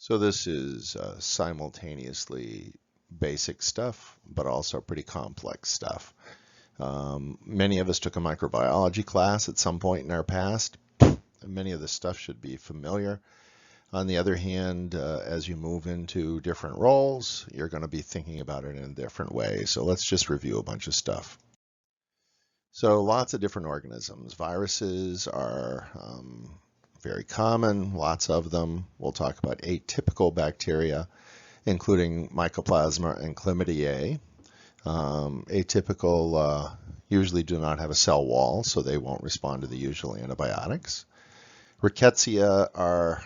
So this is simultaneously basic stuff, but also pretty complex stuff. Many of us took a microbiology class at some point in our past. Many of this stuff should be familiar. On the other hand, as you move into different roles, you're going to be thinking about it in a different way. So let's just review a bunch of stuff. So lots of different organisms. Viruses are very common, lots of them. We'll talk about atypical bacteria, including Mycoplasma and Chlamydiae. Atypical usually do not have a cell wall, so they won't respond to the usual antibiotics. Rickettsiae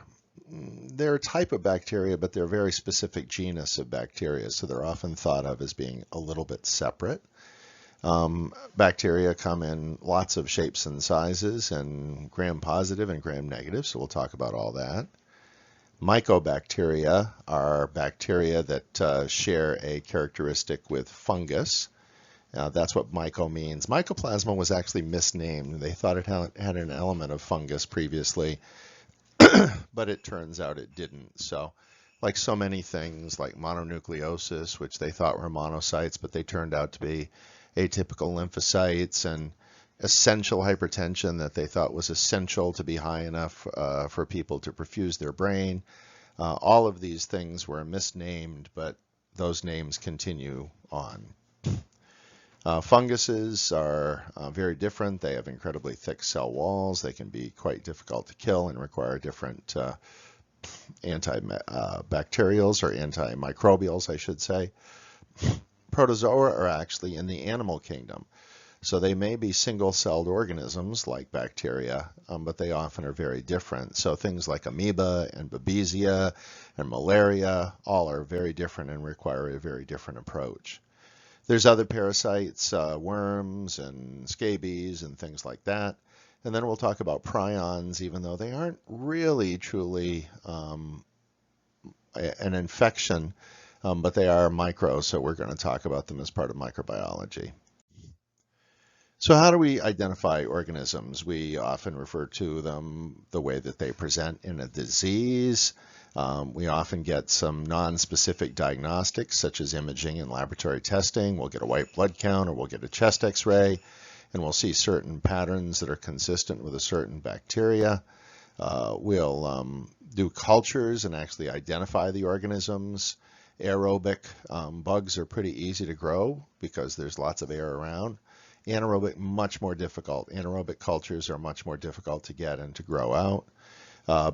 they're a type of bacteria, but they're a very specific genus of bacteria, so they're often thought of as being a little bit separate. Bacteria come in lots of shapes and sizes, and gram-positive and gram-negative, so we'll talk about all that. Mycobacteria are bacteria that share a characteristic with fungus. That's what myco means. Mycoplasma was actually misnamed. They thought it had an element of fungus previously, but it turns out it didn't. So, like so many things, like mononucleosis, which they thought were monocytes, but they turned out to be atypical lymphocytes, and essential hypertension that they thought was essential to be high enough for people to perfuse their brain. All of these things were misnamed, but those names continue on. Funguses are very different. They have incredibly thick cell walls. They can be quite difficult to kill and require different antibacterials or antimicrobials, I should say. Protozoa are actually in the animal kingdom. So they may be single-celled organisms like bacteria, but they often are very different. So things like amoeba and babesia and malaria all are very different and require a very different approach. There's other parasites, worms and scabies and things like that. And then we'll talk about prions, even though they aren't really truly an infection, but they are micro, so we're going to talk about them as part of microbiology. So how do we identify organisms? We often refer to them the way that they present in a disease. We often get some non-specific diagnostics, such as imaging and laboratory testing. We'll get a white blood count, or we'll get a chest x-ray, and we'll see certain patterns that are consistent with a certain bacteria. We'll do cultures and actually identify the organisms. Aerobic bugs are pretty easy to grow because there's lots of air around. Anaerobic, much more difficult. Anaerobic cultures are much more difficult to get and to grow out.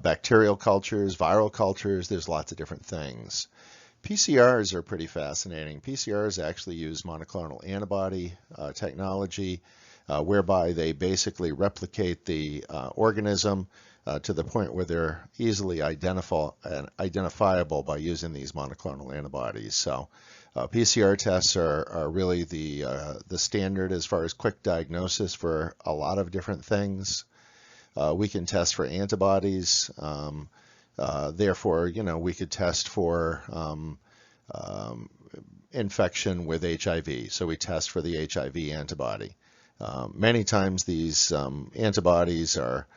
Bacterial cultures, viral cultures, there's lots of different things. PCRs are pretty fascinating. PCRs actually use monoclonal antibody technology, whereby they basically replicate the organism to the point where they're easily identifiable by using these monoclonal antibodies. So PCR tests are really the standard as far as quick diagnosis for a lot of different things. We can test for antibodies. Therefore, we could test for infection with HIV. So we test for the HIV antibody. Many times these antibodies are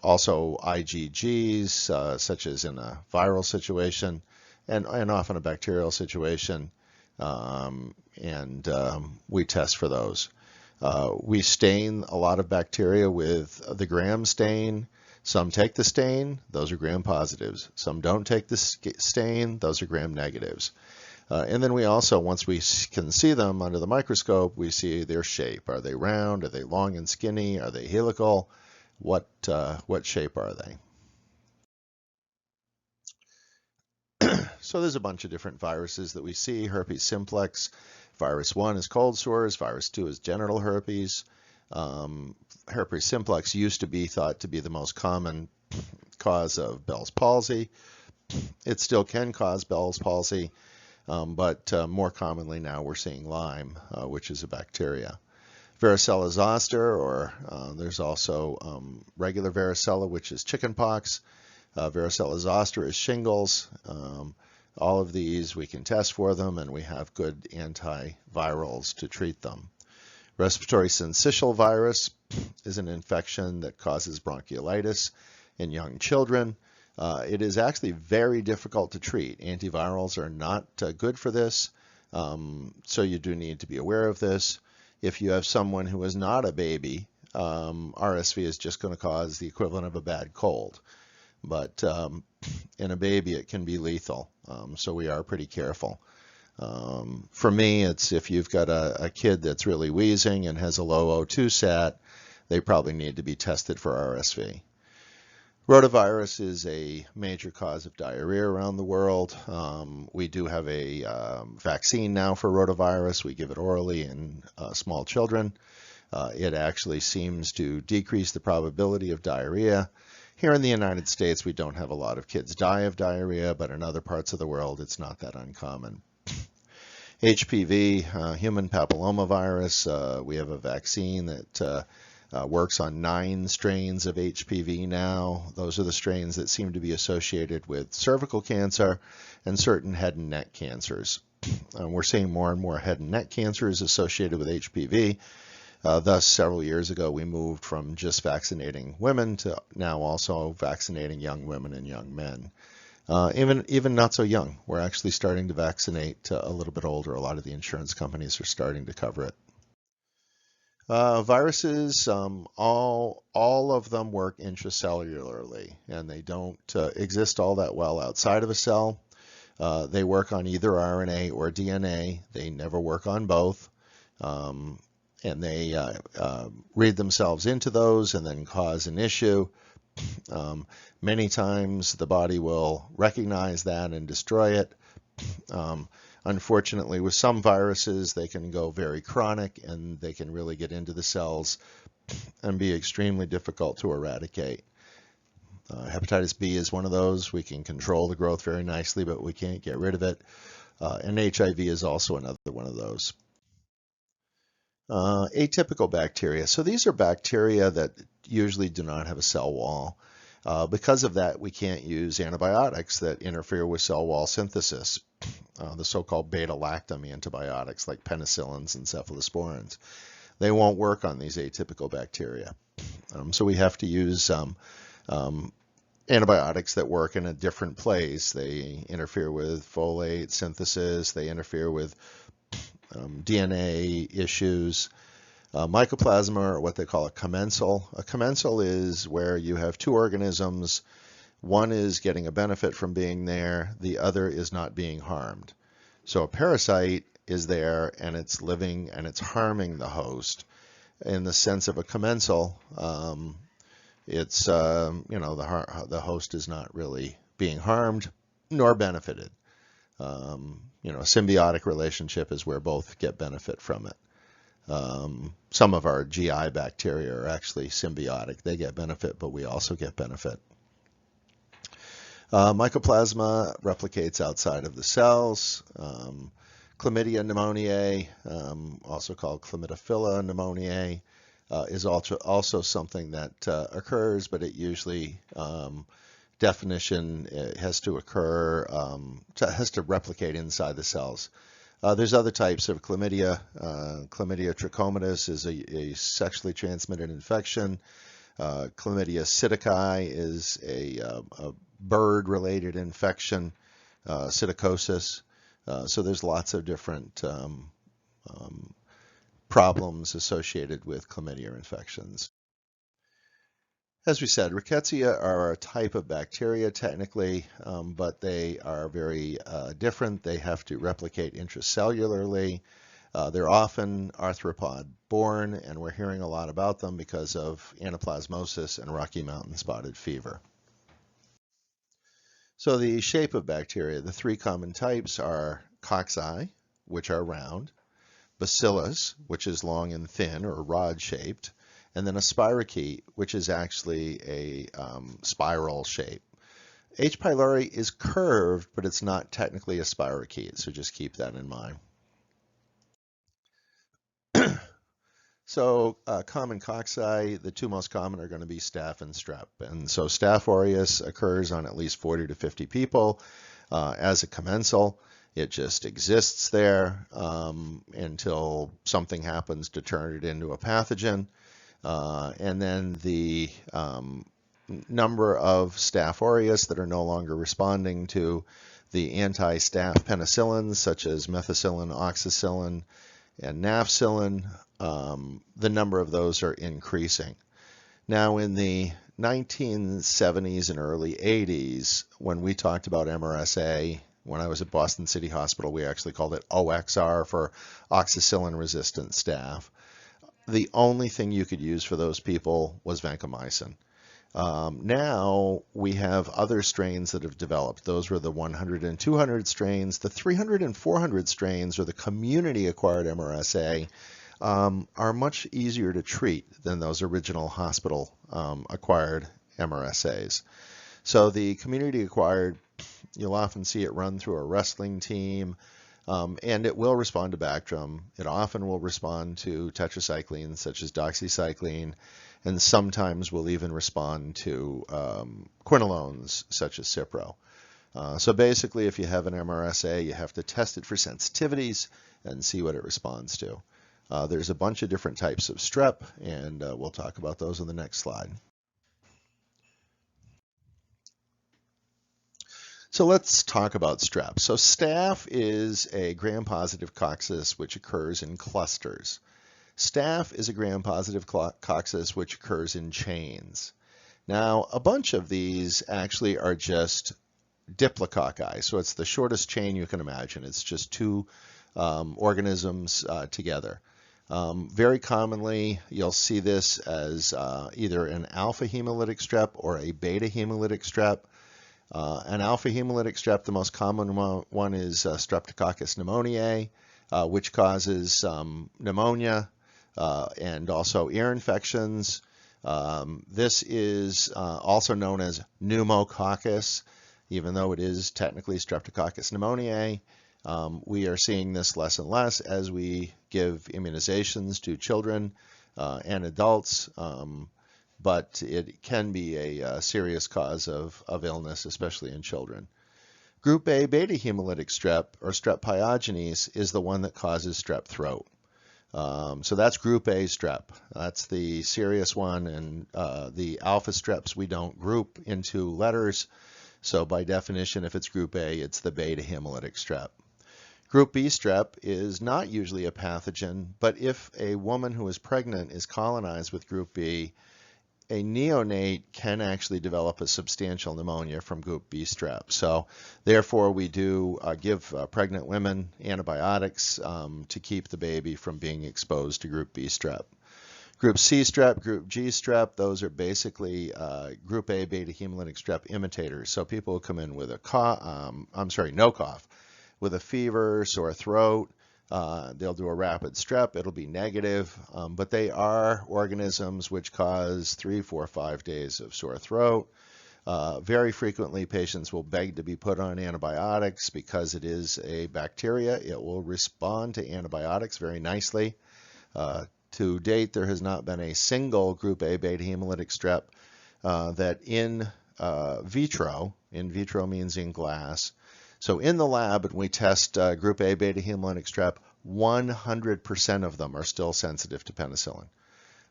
also IgGs, such as in a viral situation, and often a bacterial situation, and we test for those. We stain a lot of bacteria with the gram stain. Some take the stain, those are gram positives. Some don't take the stain, those are gram negatives. And then we also, once we can see them under the microscope, we see their shape. Are they round? Are they long and skinny? Are they helical? What shape are they? So there's a bunch of different viruses that we see. Herpes simplex. Virus 1 is cold sores. Virus 2 is genital herpes. Herpes simplex used to be thought to be the most common cause of Bell's palsy. It still can cause Bell's palsy, but more commonly now we're seeing Lyme, which is a bacteria. Varicella zoster, or there's also regular varicella, which is chickenpox. Varicella zoster is shingles. All of these we can test for them, and we have good antivirals to treat them. Respiratory syncytial virus is an infection that causes bronchiolitis in young children. It is actually very difficult to treat. Antivirals are not good for this, so you do need to be aware of this. If you have someone who is not a baby, RSV is just going to cause the equivalent of a bad cold. But in a baby, it can be lethal, so we are pretty careful. For me, it's if you've got a kid that's really wheezing and has a low O2 sat, they probably need to be tested for RSV. Rotavirus is a major cause of diarrhea around the world. We do have a vaccine now for rotavirus. We give it orally in small children. It actually seems to decrease the probability of diarrhea. Here in the United States, we don't have a lot of kids die of diarrhea, but in other parts of the world, it's not that uncommon. HPV, human papillomavirus, we have a vaccine that works on 9 strains of HPV now. Those are the strains that seem to be associated with cervical cancer and certain head and neck cancers. We're seeing more and more head and neck cancers associated with HPV. Thus, several years ago, we moved from just vaccinating women to now also vaccinating young women and young men. Even not so young. We're actually starting to vaccinate a little bit older. A lot of the insurance companies are starting to cover it. Viruses, all of them work intracellularly, and they don't exist all that well outside of a cell. They work on either RNA or DNA. They never work on both. And they read themselves into those and then cause an issue. Many times the body will recognize that and destroy it. Unfortunately, with some viruses, they can go very chronic and they can really get into the cells and be extremely difficult to eradicate. Hepatitis B is one of those. We can control the growth very nicely, but we can't get rid of it. And HIV is also another one of those. Atypical bacteria. So these are bacteria that usually do not have a cell wall. Because of that, we can't use antibiotics that interfere with cell wall synthesis, the so-called beta-lactam antibiotics like penicillins and cephalosporins. They won't work on these atypical bacteria. So we have to use antibiotics that work in a different place. They interfere with folate synthesis. They interfere with DNA issues. Mycoplasma, or what they call a commensal. A commensal is where you have 2 organisms. One is getting a benefit from being there. The other is not being harmed. So a parasite is there and it's living and it's harming the host. In the sense of a commensal, it's the host is not really being harmed nor benefited. A symbiotic relationship is where both get benefit from it. Some of our GI bacteria are actually symbiotic. They get benefit, but we also get benefit. Mycoplasma replicates outside of the cells. Chlamydia pneumoniae, also called Chlamydophila pneumoniae, is also something that occurs, but it usually definition has to occur, has to replicate inside the cells. There's other types of chlamydia. Chlamydia trachomatis is a sexually transmitted infection. Chlamydia psittaci is a bird-related infection, psittacosis. So there's lots of different problems associated with chlamydia infections. As we said, Rickettsia are a type of bacteria technically, but they are very different. They have to replicate intracellularly. They're often arthropod-borne, and we're hearing a lot about them because of anaplasmosis and Rocky Mountain spotted fever. So the shape of bacteria, the 3 common types are Cocci, which are round, bacillus, which is long and thin or rod-shaped, and then a spirochete, which is actually a spiral shape. H. pylori is curved, but it's not technically a spirochete, so just keep that in mind. So common cocci, the 2 most common are going to be staph and strep. And so Staph aureus occurs on at least 40 to 50 people as a commensal. It just exists there until something happens to turn it into a pathogen. And then the number of Staph aureus that are no longer responding to the anti-staph penicillins, such as methicillin, oxacillin, and nafcillin. The number of those are increasing. Now, in the 1970s and early 80s, when we talked about MRSA, when I was at Boston City Hospital, we actually called it OXR for oxacillin-resistant staph. The only thing you could use for those people was vancomycin. Now we have other strains that have developed. Those were the 100 and 200 strains. The 300 and 400 strains, or the community-acquired MRSA, are much easier to treat than those original hospital acquired MRSAs. So the community-acquired, you'll often see it run through a wrestling team, and it will respond to Bactrim. It often will respond to tetracyclines such as doxycycline, and sometimes will even respond to quinolones such as Cipro. So basically, if you have an MRSA, you have to test it for sensitivities and see what it responds to. There's a bunch of different types of strep, and we'll talk about those on the next slide. So let's talk about strep. So staph is a gram-positive coccus which occurs in clusters. Staph is a gram-positive coccus which occurs in chains. Now, a bunch of these actually are just Diplococci, so it's the shortest chain you can imagine. It's just two organisms together. Very commonly, you'll see this as either an alpha hemolytic strep or a beta hemolytic strep. An alpha hemolytic strep, the most common one is Streptococcus pneumoniae, which causes pneumonia and also ear infections. This is also known as pneumococcus, even though it is technically Streptococcus pneumoniae. We are seeing this less and less as we give immunizations to children and adults. But it can be a serious cause of illness, especially in children. Group A beta hemolytic strep, or strep pyogenes, is the one that causes strep throat. So that's group A strep. That's the serious one, and the alpha streps we don't group into letters. So by definition, if it's group A, it's the beta hemolytic strep. Group B strep is not usually a pathogen, but if a woman who is pregnant is colonized with group B, a neonate can actually develop a substantial pneumonia from group B strep. So therefore we do give pregnant women antibiotics to keep the baby from being exposed to group B strep. Group C strep, group G strep, those are basically group A beta hemolytic strep imitators. So people who come in with a cough, no cough, with a fever, sore throat, they'll do a rapid strep. It'll be negative, but they are organisms which cause 3, 4, 5 days of sore throat. Very frequently, patients will beg to be put on antibiotics because it is a bacteria. It will respond to antibiotics very nicely. To date, there has not been a single group A beta hemolytic strep that in vitro means in glass, so in the lab, when we test group A beta hemolytic strep, 100% of them are still sensitive to penicillin.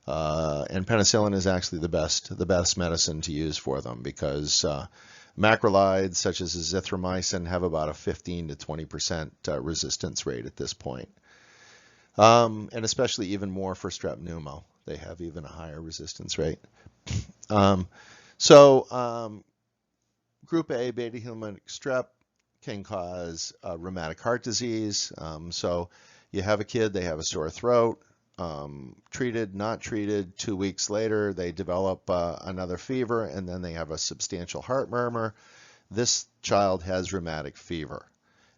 And penicillin is actually the best medicine to use for them because macrolides such as azithromycin have about a 15 to 20% resistance rate at this point. And especially even more for strep pneumo. They have even a higher resistance rate. Group A beta hemolytic strep can cause rheumatic heart disease. So you have a kid, they have a sore throat, treated, not treated, 2 weeks later, they develop another fever, and then they have a substantial heart murmur. This child has rheumatic fever.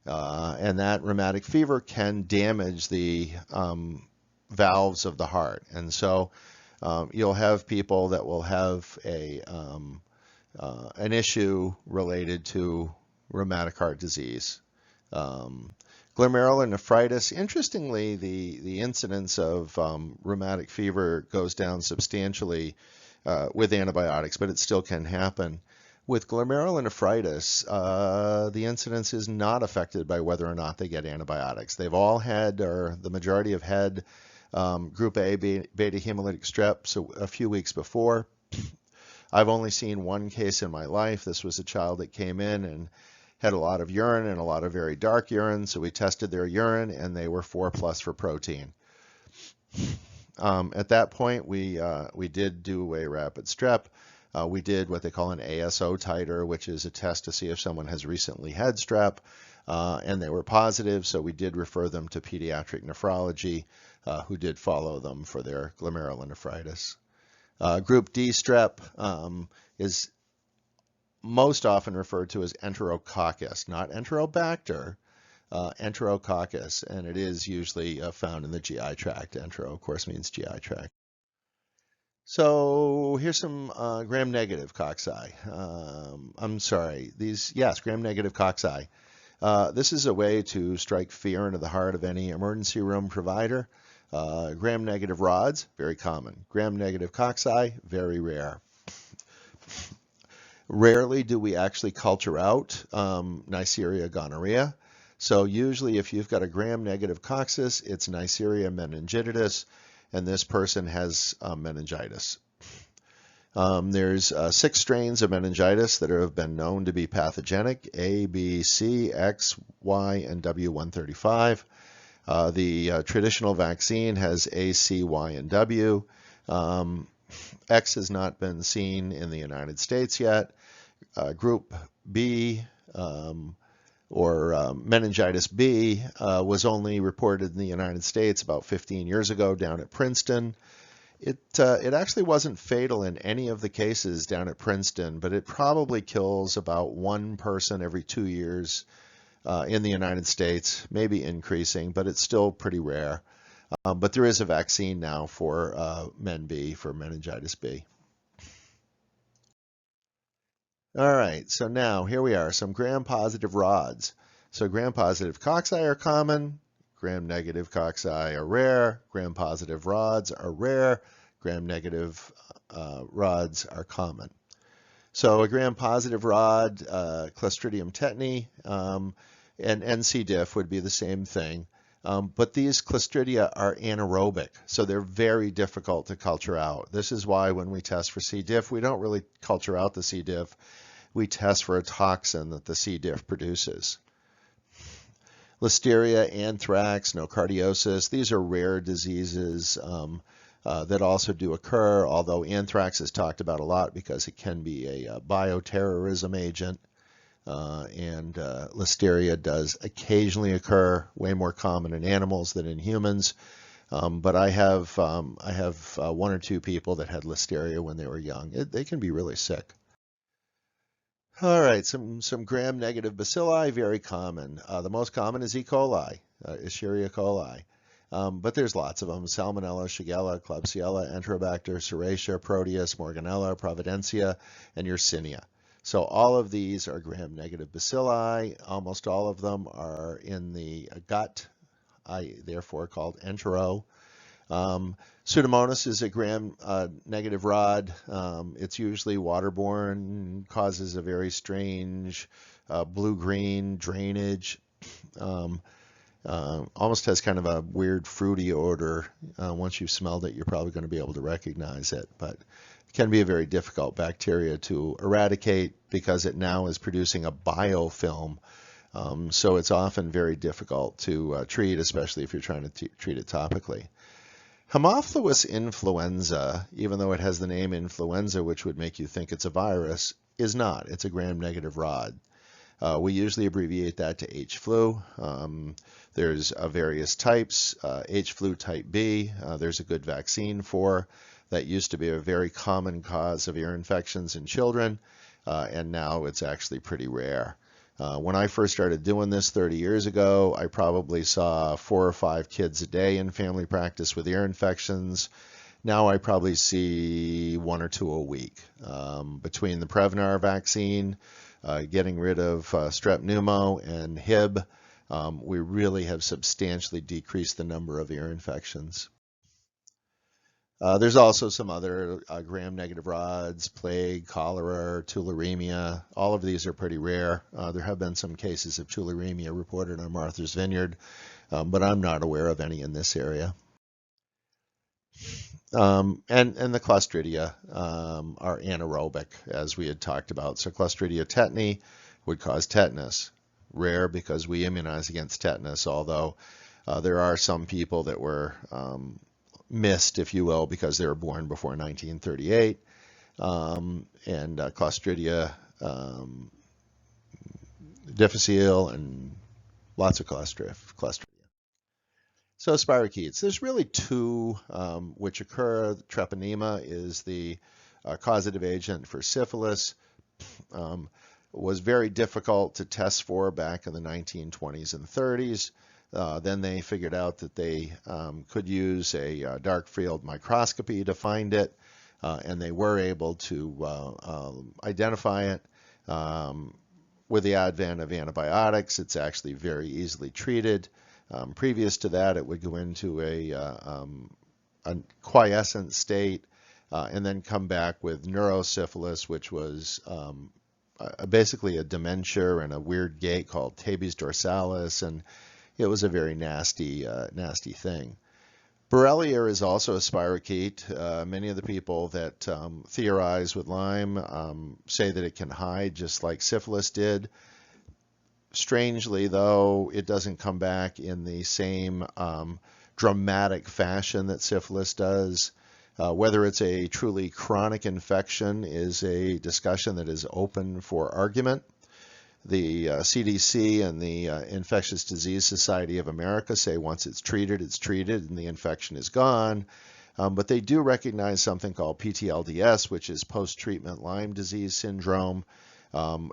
And that rheumatic fever can damage the valves of the heart. And so you'll have people that will have an issue related to rheumatic heart disease. Glomerulonephritis, interestingly, the incidence of rheumatic fever goes down substantially with antibiotics, but it still can happen. With glomerulonephritis, the incidence is not affected by whether or not they get antibiotics. They've all had, or the majority have had, group A beta hemolytic strep, so a few weeks before. I've only seen one case in my life. This was a child that came in and had a lot of urine and a lot of very dark urine. So we tested their urine and they were 4+ for protein. At that point, we did do a rapid strep. We did what they call an ASO titer, which is a test to see if someone has recently had strep, and they were positive. So we did refer them to pediatric nephrology, who did follow them for their glomerulonephritis. Group D strep is most often referred to as Enterococcus, not Enterobacter, Enterococcus, and it is usually found in the GI tract. Entero, of course, means GI tract. So here's some gram-negative cocci. I'm sorry, gram-negative cocci. This is a way to strike fear into the heart of any emergency room provider. Gram-negative rods, very common. Gram-negative cocci, very rare. Rarely do we actually culture out Neisseria gonorrhea. So usually if you've got a gram-negative coccus, it's Neisseria meningitidis, and this person has meningitis. There's 6 strains of meningitis that have been known to be pathogenic: A, B, C, X, Y, and W135. The traditional vaccine has A, C, Y, and W. X has not been seen in the United States yet. Group B, or meningitis B, was only reported in the United States about 15 years ago down at Princeton. It actually wasn't fatal in any of the cases down at Princeton, but it probably kills about 1 person every 2 years in the United States, maybe increasing, but it's still pretty rare. But there is a vaccine now for Men B, for meningitis B. All right, so now here we are, some gram-positive rods. So gram-positive cocci are common, gram-negative cocci are rare, gram-positive rods are rare, gram-negative rods are common. So a gram-positive rod, Clostridium tetani, and NC diff would be the same thing. But these Clostridia are anaerobic, so they're very difficult to culture out. This is why when we test for C. diff, we don't really culture out the C. diff. We test for a toxin that the C. diff produces. Listeria, anthrax, nocardiosis, these are rare diseases that also do occur, although anthrax is talked about a lot because it can be a bioterrorism agent. And listeria does occasionally occur, way more common in animals than in humans. But I have 1 or 2 people that had listeria when they were young. They can be really sick. All right, some gram-negative bacilli, very common. The most common is E. coli, Escherichia coli. But there's lots of them: Salmonella, Shigella, Klebsiella, Enterobacter, Serratia, Proteus, Morganella, Providencia, and Yersinia. So all of these are gram-negative bacilli. Almost all of them are in the gut, therefore called entero. Pseudomonas is a gram-negative rod. It's usually waterborne, causes a very strange blue-green drainage. Almost has kind of a weird fruity odor. Once you've smelled it, you're probably going to be able to recognize it, but it can be a very difficult bacteria to eradicate because it now is producing a biofilm. So it's often very difficult to treat, especially if you're trying to treat it topically. Haemophilus influenza, even though it has the name influenza, which would make you think it's a virus, is not. It's a gram-negative rod. We usually abbreviate that to H-flu. There's various types. H-flu type B, there's a good vaccine for. That used to be a very common cause of ear infections in children, and now it's actually pretty rare. When I first started doing this 30 years ago, I probably saw 4 or 5 kids a day in family practice with ear infections. Now I probably see 1 or 2 a week. Between the Prevnar vaccine, getting rid of strep pneumo and Hib, we really have substantially decreased the number of ear infections. There's also some other gram-negative rods: plague, cholera, tularemia. All of these are pretty rare. There have been some cases of tularemia reported on Martha's Vineyard, but I'm not aware of any in this area. And the Clostridia are anaerobic, as we had talked about. So Clostridia tetani would cause tetanus. Rare because we immunize against tetanus, although there are some people that were missed, if you will, because they were born before 1938. And Clostridia difficile and lots of Clostridia. So spirochetes, there's really two which occur. Treponema is the causative agent for syphilis. Was very difficult to test for back in the 1920s and 30s. Then they figured out that they could use a dark field microscopy to find it, and they were able to identify it. With the advent of antibiotics, it's actually very easily treated. Previous to that, it would go into a quiescent state and then come back with neurosyphilis, which was basically a dementia and a weird gait called tabes dorsalis, and it was a very nasty, nasty thing. Borrelia is also a spirochete. Many of the people that theorize with Lyme say that it can hide just like syphilis did. Strangely, though, it doesn't come back in the same dramatic fashion that syphilis does. Whether it's a truly chronic infection is a discussion that is open for argument. The CDC and the Infectious Disease Society of America say once it's treated, and the infection is gone. But they do recognize something called PTLDS, which is post-treatment Lyme disease syndrome,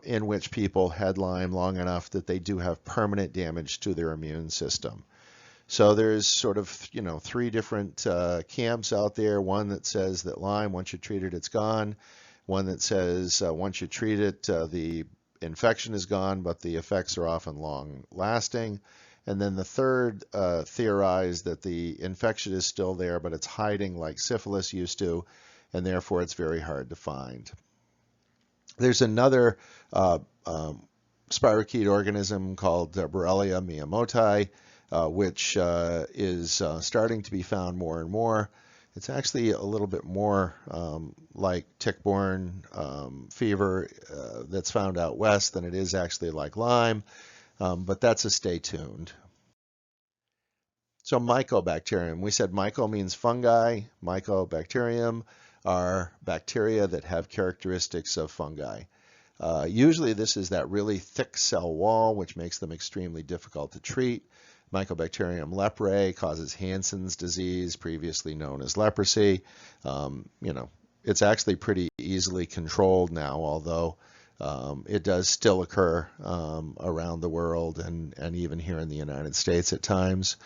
in which people had Lyme long enough that they do have permanent damage to their immune system. So there's sort of, three different camps out there. One that says that Lyme, once you treat it, it's gone. One that says once you treat it, the infection is gone, but the effects are often long lasting. And then the third theorized that the infection is still there, but it's hiding like syphilis used to, and therefore it's very hard to find. There's another spirochete organism called Borrelia miyamotoi, which is starting to be found more and more. It's actually a little bit more like tick-borne fever that's found out west than it is actually like Lyme, but that's a stay tuned. So Mycobacterium, we said myco means fungi. Mycobacterium are bacteria that have characteristics of fungi. Usually this is that really thick cell wall, which makes them extremely difficult to treat. Mycobacterium leprae causes Hansen's disease, previously known as leprosy. It's actually pretty easily controlled now, although it does still occur around the world and even here in the United States at times.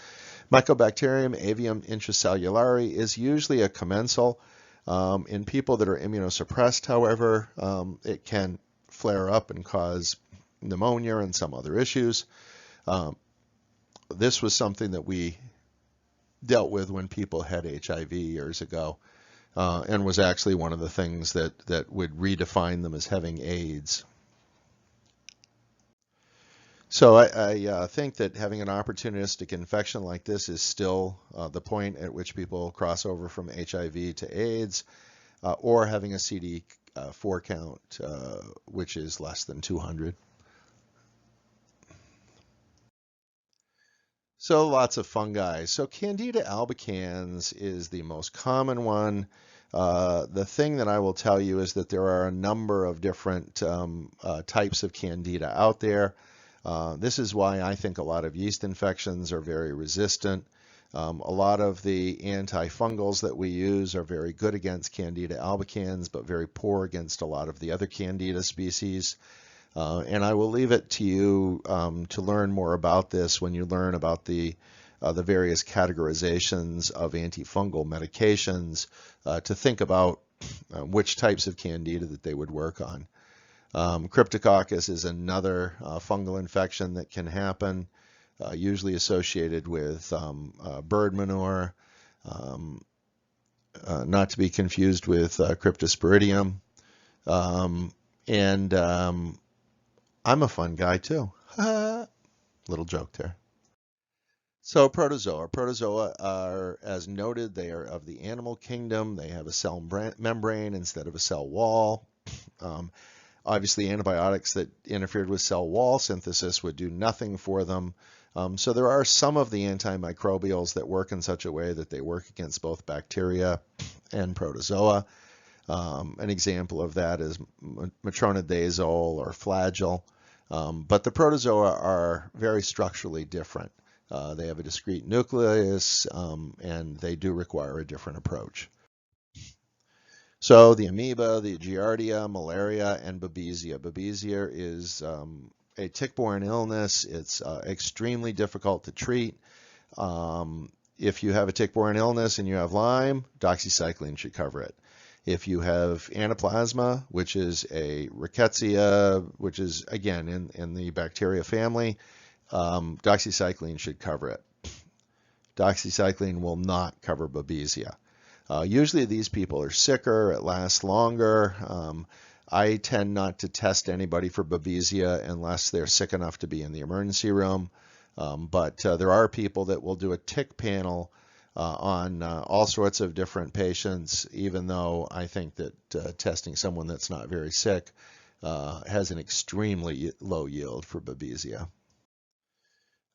Mycobacterium avium intracellulare is usually a commensal. In people that are immunosuppressed, however, it can flare up and cause pneumonia and some other issues. This was something that we dealt with when people had HIV years ago, and was actually one of the things that would redefine them as having AIDS. So I think that having an opportunistic infection like this is still the point at which people cross over from HIV to AIDS, or having a CD4 count, which is less than 200. So lots of fungi. So Candida albicans is the most common one. The thing that I will tell you is that there are a number of different types of Candida out there. This is why I think a lot of yeast infections are very resistant. A lot of the antifungals that we use are very good against Candida albicans, but very poor against a lot of the other Candida species. And I will leave it to you to learn more about this when you learn about the various categorizations of antifungal medications to think about which types of Candida that they would work on. Cryptococcus is another fungal infection that can happen, usually associated with bird manure, not to be confused with Cryptosporidium. And I'm a fun guy too. Little joke there. So protozoa. Protozoa are, as noted, they are of the animal kingdom. They have a cell membrane instead of a cell wall. Um, Obviously, antibiotics that interfered with cell wall synthesis would do nothing for them. So there are some of the antimicrobials that work in such a way that they work against both bacteria and protozoa. An example of that is metronidazole or Flagyl. But the protozoa are very structurally different. They have a discrete nucleus, and they do require a different approach. So the amoeba, the giardia, malaria, and babesia. Babesia is a tick-borne illness. It's extremely difficult to treat. If you have a tick-borne illness and you have Lyme, doxycycline should cover it. If you have anaplasma, which is a Rickettsiae, which is, again, in the bacteria family, doxycycline should cover it. Doxycycline will not cover babesia. Usually these people are sicker, it lasts longer. I tend not to test anybody for babesia unless they're sick enough to be in the emergency room. But there are people that will do a tick panel on all sorts of different patients, even though I think that testing someone that's not very sick has an extremely low yield for babesia.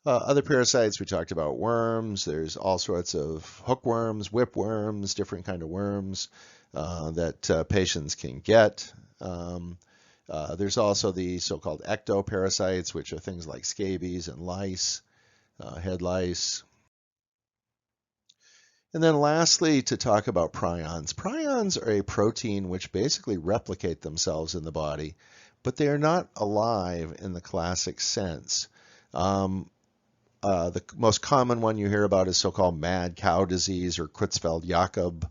Other parasites, we talked about worms. There's all sorts of hookworms, whipworms, different kind of worms that patients can get. There's also the so-called ectoparasites, which are things like scabies and lice, head lice. And then lastly, to talk about prions. Prions are a protein which basically replicate themselves in the body, but they are not alive in the classic sense. The most common one you hear about is so-called mad cow disease or Creutzfeldt-Jakob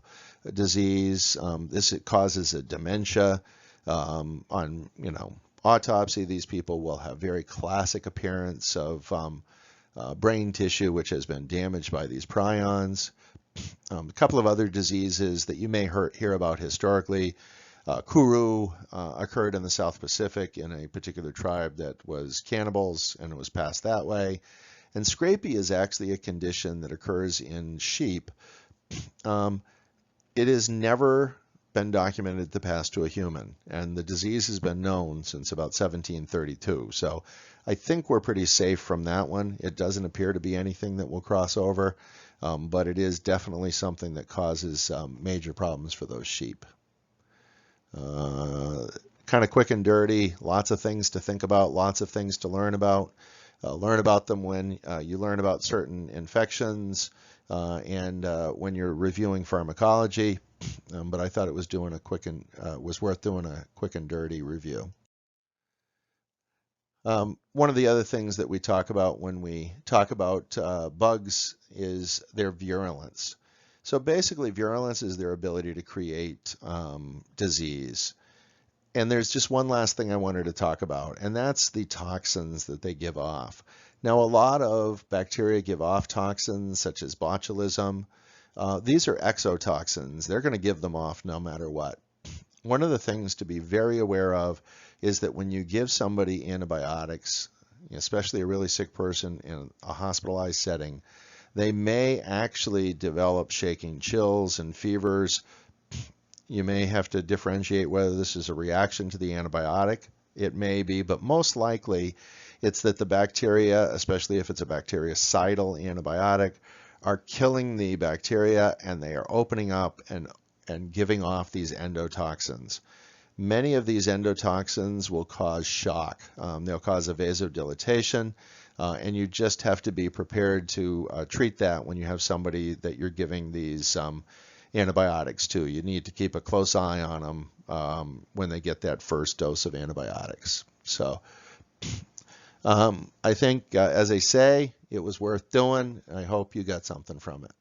disease. This causes a dementia. On autopsy, these people will have very classic appearance of brain tissue which has been damaged by these prions. A couple of other diseases that you may hear about historically. Kuru occurred in the South Pacific in a particular tribe that was cannibals, and it was passed that way. And scrapie is actually a condition that occurs in sheep. It has never been documented to pass to a human, and the disease has been known since about 1732. So I think we're pretty safe from that one. It doesn't appear to be anything that will cross over, but it is definitely something that causes major problems for those sheep. Kind of quick and dirty, lots of things to think about, lots of things to learn about. Learn about them when you learn about certain infections and when you're reviewing pharmacology. But I thought it was was worth doing a quick and dirty review. One of the other things that we talk about when we talk about bugs is their virulence. So basically, virulence is their ability to create disease. And there's just one last thing I wanted to talk about, and that's the toxins that they give off. Now, a lot of bacteria give off toxins, such as botulism. These are exotoxins. They're going to give them off no matter what. One of the things to be very aware of is that when you give somebody antibiotics, especially a really sick person in a hospitalized setting, they may actually develop shaking chills and fevers. You may have to differentiate whether this is a reaction to the antibiotic. It may be, but most likely it's that the bacteria, especially if it's a bactericidal antibiotic, are killing the bacteria and they are opening up and giving off these endotoxins. Many of these endotoxins will cause shock. They'll cause a vasodilatation, and you just have to be prepared to treat that when you have somebody that you're giving these antibiotics to. You need to keep a close eye on them when they get that first dose of antibiotics. So I think, as I say, it was worth doing. I hope you got something from it.